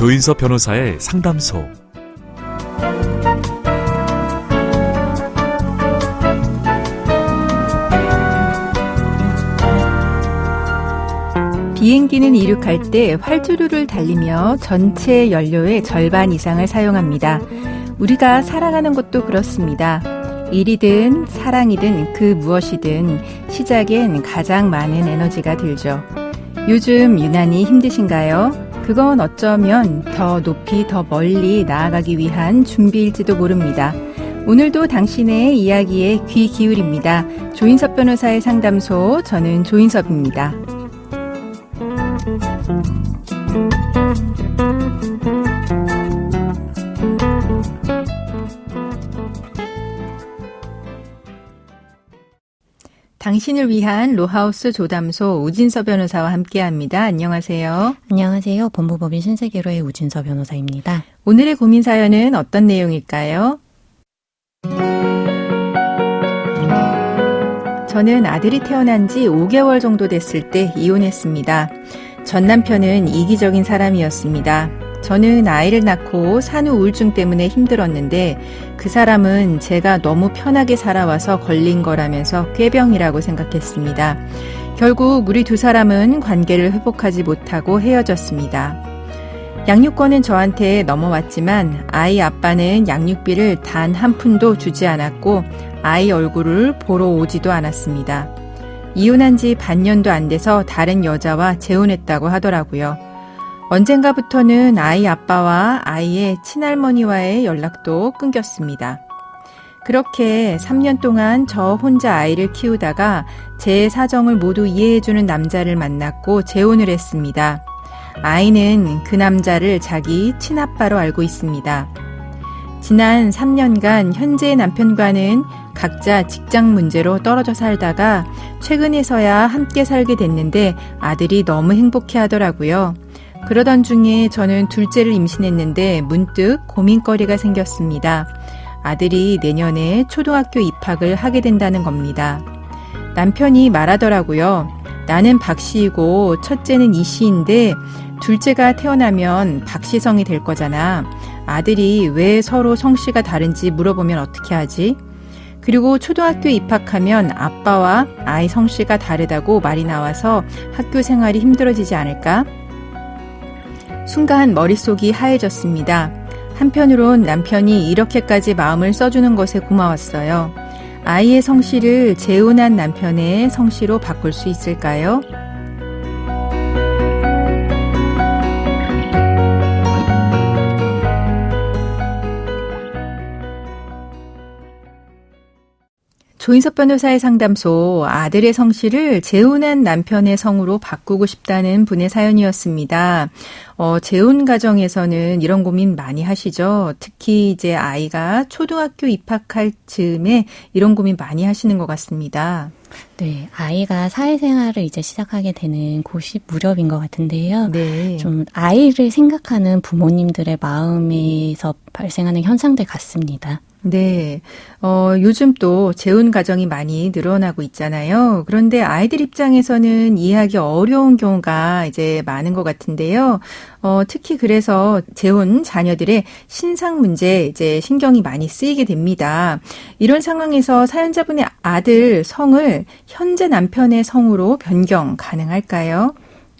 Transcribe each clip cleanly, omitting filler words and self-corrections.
조인섭 변호사의 상담소. 비행기는 이륙할 때 활주로를 달리며 전체 연료의 절반 이상을 사용합니다. 우리가 살아가는 것도 그렇습니다. 일이든 사랑이든 그 무엇이든 시작엔 가장 많은 에너지가 들죠. 요즘 유난히 힘드신가요? 그건 어쩌면 더 높이 더 멀리 나아가기 위한 준비일지도 모릅니다. 오늘도 당신의 이야기에 귀 기울입니다. 조인섭 변호사의 상담소, 저는 조인섭입니다. 당신을 위한 로하우스 조담소 우진서 변호사와 함께합니다. 안녕하세요. 안녕하세요. 법무법인 신세계로의 우진서 변호사입니다. 오늘의 고민 사연은 어떤 내용일까요? 저는 아들이 태어난 지 5개월 정도 됐을 때 이혼했습니다. 전 남편은 이기적인 사람이었습니다. 저는 아이를 낳고 산후 우울증 때문에 힘들었는데 그 사람은 제가 너무 편하게 살아와서 걸린 거라면서 꾀병이라고 생각했습니다. 결국 우리 두 사람은 관계를 회복하지 못하고 헤어졌습니다. 양육권은 저한테 넘어왔지만 아이 아빠는 양육비를 단 한 푼도 주지 않았고 아이 얼굴을 보러 오지도 않았습니다. 이혼한 지 반년도 안 돼서 다른 여자와 재혼했다고 하더라고요. 언젠가부터는 아이 아빠와 아이의 친할머니와의 연락도 끊겼습니다. 그렇게 3년 동안 저 혼자 아이를 키우다가 제 사정을 모두 이해해주는 남자를 만났고 재혼을 했습니다. 아이는 그 남자를 자기 친아빠로 알고 있습니다. 지난 3년간 현재의 남편과는 각자 직장 문제로 떨어져 살다가 최근에서야 함께 살게 됐는데 아들이 너무 행복해 하더라고요. 그러던 중에 저는 둘째를 임신했는데 문득 고민거리가 생겼습니다. 아들이 내년에 초등학교 입학을 하게 된다는 겁니다. 남편이 말하더라고요. 나는 박씨이고 첫째는 이씨인데 둘째가 태어나면 박씨성이 될 거잖아. 아들이 왜 서로 성씨가 다른지 물어보면 어떻게 하지? 그리고 초등학교 입학하면 아빠와 아이 성씨가 다르다고 말이 나와서 학교 생활이 힘들어지지 않을까? 순간 머릿속이 하얘졌습니다. 한편으론 남편이 이렇게까지 마음을 써주는 것에 고마웠어요. 아이의 성씨를 재혼한 남편의 성씨로 바꿀 수 있을까요? 조인섭 변호사의 상담소, 아들의 성씨를 재혼한 남편의 성으로 바꾸고 싶다는 분의 사연이었습니다. 재혼 가정에서는 이런 고민 많이 하시죠. 특히 이제 아이가 초등학교 입학할 즈음에 이런 고민 많이 하시는 것 같습니다. 네, 아이가 사회생활을 이제 시작하게 되는 곳이 무렵인 것 같은데요. 네. 좀 아이를 생각하는 부모님들의 마음에서 발생하는 현상들 같습니다. 네. 요즘 또 재혼 가정이 많이 늘어나고 있잖아요. 그런데 아이들 입장에서는 이해하기 어려운 경우가 이제 많은 것 같은데요. 특히 그래서 재혼 자녀들의 신상 문제 이제 신경이 많이 쓰이게 됩니다. 이런 상황에서 사연자분의 아들 성을 현재 남편의 성으로 변경 가능할까요?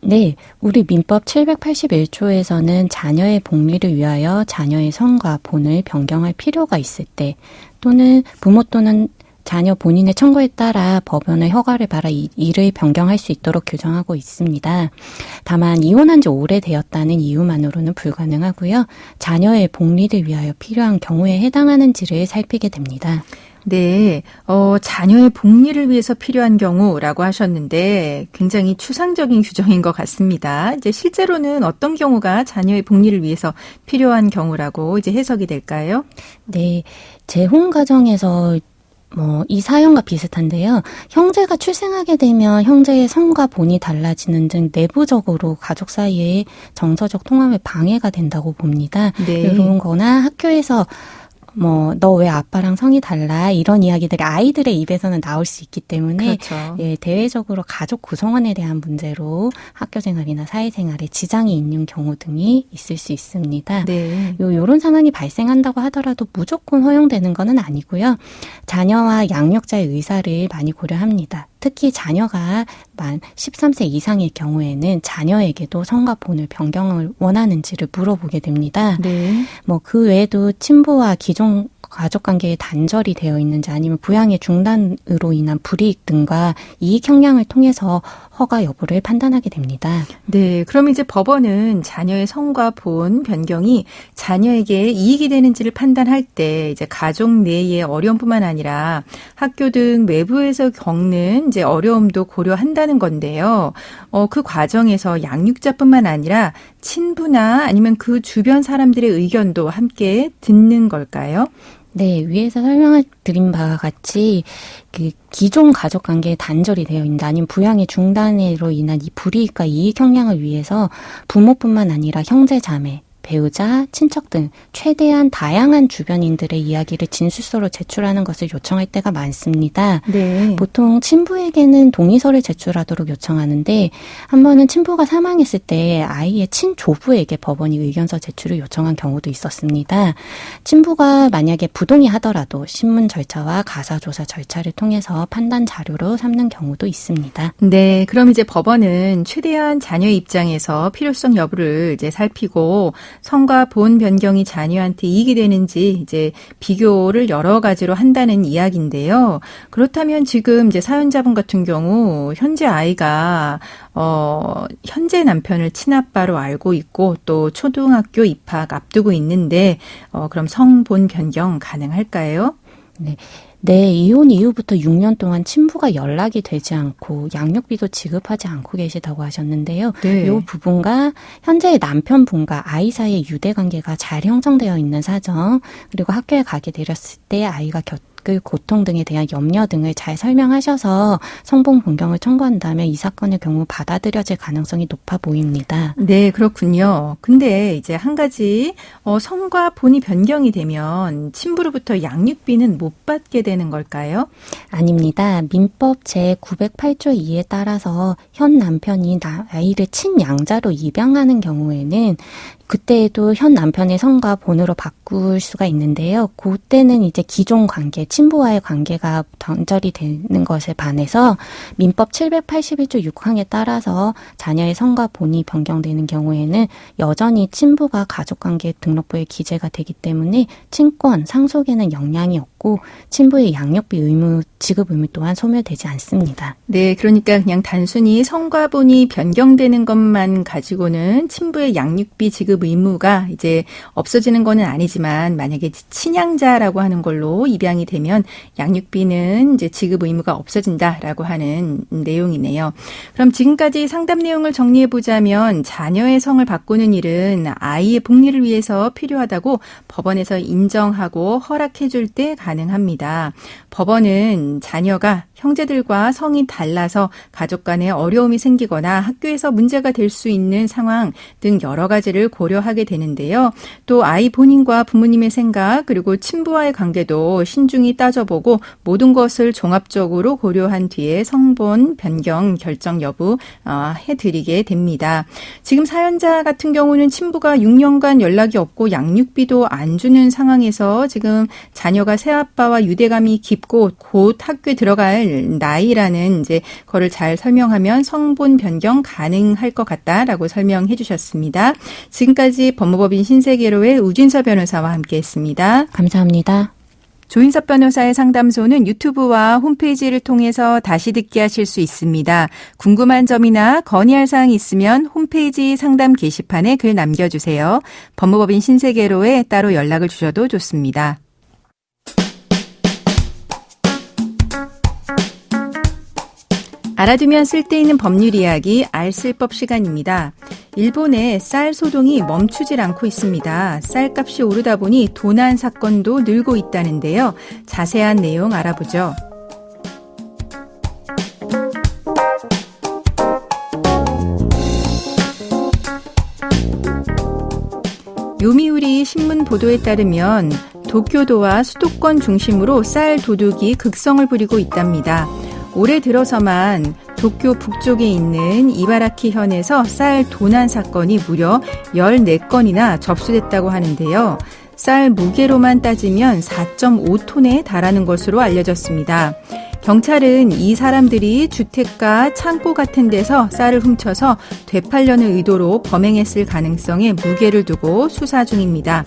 네, 우리 민법 781조에서는 자녀의 복리를 위하여 자녀의 성과 본을 변경할 필요가 있을 때 또는 부모 또는 자녀 본인의 청구에 따라 법원의 허가를 받아 이를 변경할 수 있도록 규정하고 있습니다. 다만 이혼한 지 오래되었다는 이유만으로는 불가능하고요. 자녀의 복리를 위하여 필요한 경우에 해당하는지를 살피게 됩니다. 네, 자녀의 복리를 위해서 필요한 경우라고 하셨는데 굉장히 추상적인 규정인 것 같습니다. 이제 실제로는 어떤 경우가 자녀의 복리를 위해서 필요한 경우라고 이제 해석이 될까요? 네, 재혼 가정에서 이 사연과 비슷한데요. 형제가 출생하게 되면 형제의 성과 본이 달라지는 등 내부적으로 가족 사이의 정서적 통합에 방해가 된다고 봅니다. 네. 이런 거나 학교에서 너 왜 아빠랑 성이 달라? 이런 이야기들이 아이들의 입에서는 나올 수 있기 때문에 그렇죠. 예, 대외적으로 가족 구성원에 대한 문제로 학교 생활이나 사회생활에 지장이 있는 경우 등이 있을 수 있습니다. 네. 요런 상황이 발생한다고 하더라도 무조건 허용되는 것은 아니고요. 자녀와 양육자의 의사를 많이 고려합니다. 특히 자녀가 만 13세 이상의 경우에는 자녀에게도 성과 본을 변경을 원하는지를 물어보게 됩니다. 네. 그 외에도 친부와 기존 가족관계에 단절이 되어 있는지 아니면 부양의 중단으로 인한 불이익 등과 이익 형량을 통해서 허가 여부를 판단하게 됩니다. 네, 그럼 이제 법원은 자녀의 성과 본 변경이 자녀에게 이익이 되는지를 판단할 때 이제 가족 내의 어려움뿐만 아니라 학교 등 외부에서 겪는 이제 어려움도 고려한다는 건데요. 그 과정에서 양육자뿐만 아니라 친부나 아니면 그 주변 사람들의 의견도 함께 듣는 걸까요? 네, 위에서 설명을 드린 바와 같이 그 기존 가족 관계에 단절이 되어 있는 아니면 부양의 중단으로 인한 이 불이익과 이익 형량을 위해서 부모뿐만 아니라 형제 자매, 배우자, 친척 등 최대한 다양한 주변인들의 이야기를 진술서로 제출하는 것을 요청할 때가 많습니다. 네. 보통 친부에게는 동의서를 제출하도록 요청하는데 한 번은 친부가 사망했을 때 아이의 친조부에게 법원이 의견서 제출을 요청한 경우도 있었습니다. 친부가 만약에 부동의하더라도 신문 절차와 가사조사 절차를 통해서 판단 자료로 삼는 경우도 있습니다. 네, 그럼 이제 법원은 최대한 자녀의 입장에서 필요성 여부를 이제 살피고 성과 본 변경이 자녀한테 이익이 되는지 이제 비교를 여러 가지로 한다는 이야기인데요. 그렇다면 지금 이제 사연자분 같은 경우 현재 아이가 현재 남편을 친아빠로 알고 있고 또 초등학교 입학 앞두고 있는데 그럼 성본 변경 가능할까요? 네, 이혼 이후부터 6년 동안 친부가 연락이 되지 않고 양육비도 지급하지 않고 계시다고 하셨는데요. 네. 이 부분과 현재의 남편분과 아이 사이의 유대관계가 잘 형성되어 있는 사정, 그리고 학교에 가게 되었을 때 아이가 겪을 고통 등에 대한 염려 등을 잘 설명하셔서 성본 변경을 청구한다면 이 사건의 경우 받아들여질 가능성이 높아 보입니다. 네, 그렇군요. 근데 이제 한 가지 성과 본이 변경이 되면 친부로부터 양육비는 못 받게 되는 걸까요? 아닙니다. 민법 제908조 2에 따라서 현 남편이 아이를 친양자로 입양하는 경우에는 그때에도 현 남편의 성과 본으로 바꿀 수가 있는데요. 그때는 이제 기존 관계, 친부와의 관계가 단절이 되는 것에 반해서 민법 781조 6항에 따라서 자녀의 성과 본이 변경되는 경우에는 여전히 친부가 가족관계 등록부에 기재가 되기 때문에 친권, 상속에는 영향이 없고 친부의 양육비 의무, 지급 의무 또한 소멸되지 않습니다. 네, 그러니까 그냥 단순히 성과 본이 변경되는 것만 가지고는 친부의 양육비 지급 의무가 이제 없어지는 거는 아니지만 만약에 친양자라고 하는 걸로 입양이 되면 양육비는 이제 지급 의무가 없어진다라고 하는 내용이네요. 그럼 지금까지 상담 내용을 정리해 보자면 자녀의 성을 바꾸는 일은 아이의 복리를 위해서 필요하다고 법원에서 인정하고 허락해 줄 때 가능합니다. 법원은 자녀가 형제들과 성이 달라서 가족 간에 어려움이 생기거나 학교에서 문제가 될 수 있는 상황 등 여러 가지를 고려하게 되는데요. 또 아이 본인과 부모님의 생각 그리고 친부와의 관계도 신중히 따져보고 모든 것을 종합적으로 고려한 뒤에 성본 변경 결정 여부 해드리게 됩니다. 지금 사연자 같은 경우는 친부가 6년간 연락이 없고 양육비도 안 주는 상황에서 지금 자녀가 새아빠와 유대감이 깊고 곧 학교에 들어갈 나이라는 이제 거를 잘 설명하면 성본 변경 가능할 것 같다라고 설명해 주셨습니다. 지금까지 법무법인 신세계로의 우진서 변호사와 함께했습니다. 감사합니다. 조인섭 변호사의 상담소는 유튜브와 홈페이지를 통해서 다시 듣기 하실 수 있습니다. 궁금한 점이나 건의할 사항이 있으면 홈페이지 상담 게시판에 글 남겨주세요. 법무법인 신세계로에 따로 연락을 주셔도 좋습니다. 알아두면 쓸데있는 법률 이야기 알쓸법 시간입니다. 일본의 쌀 소동이 멈추질 않고 있습니다. 쌀값이 오르다 보니 도난 사건도 늘고 있다는데요. 자세한 내용 알아보죠. 요미우리 신문 보도에 따르면 도쿄도와 수도권 중심으로 쌀 도둑이 극성을 부리고 있답니다. 올해 들어서만 도쿄 북쪽에 있는 이바라키현에서 쌀 도난 사건이 무려 14건이나 접수됐다고 하는데요. 쌀 무게로만 따지면 4.5톤에 달하는 것으로 알려졌습니다. 경찰은 이 사람들이 주택가, 창고 같은 데서 쌀을 훔쳐서 되팔려는 의도로 범행했을 가능성에 무게를 두고 수사 중입니다.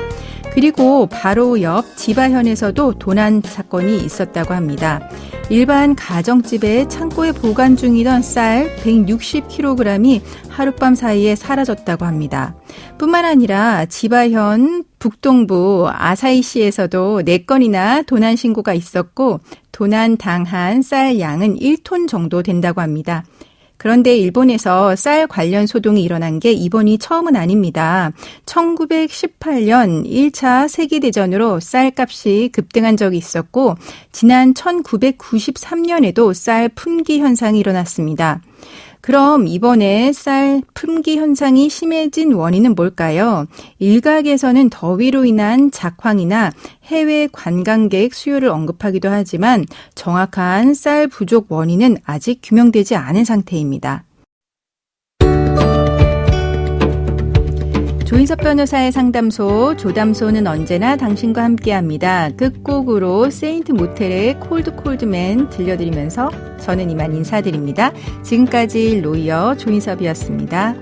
그리고 바로 옆 지바현에서도 도난 사건이 있었다고 합니다. 일반 가정집의 창고에 보관 중이던 쌀 160kg이 하룻밤 사이에 사라졌다고 합니다. 뿐만 아니라 지바현 북동부 아사히시에서도 4건이나 도난 신고가 있었고 도난 당한 쌀 양은 1톤 정도 된다고 합니다. 그런데 일본에서 쌀 관련 소동이 일어난 게 이번이 처음은 아닙니다. 1918년 1차 세계대전으로 쌀값이 급등한 적이 있었고 지난 1993년에도 쌀 품귀 현상이 일어났습니다. 그럼 이번에 쌀 품귀 현상이 심해진 원인은 뭘까요? 일각에서는 더위로 인한 작황이나 해외 관광객 수요를 언급하기도 하지만 정확한 쌀 부족 원인은 아직 규명되지 않은 상태입니다. 조인섭 변호사의 상담소, 조담소는 언제나 당신과 함께합니다. 끝곡으로 세인트 모텔의 콜드 콜드맨 들려드리면서 저는 이만 인사드립니다. 지금까지 로이어 조인섭이었습니다.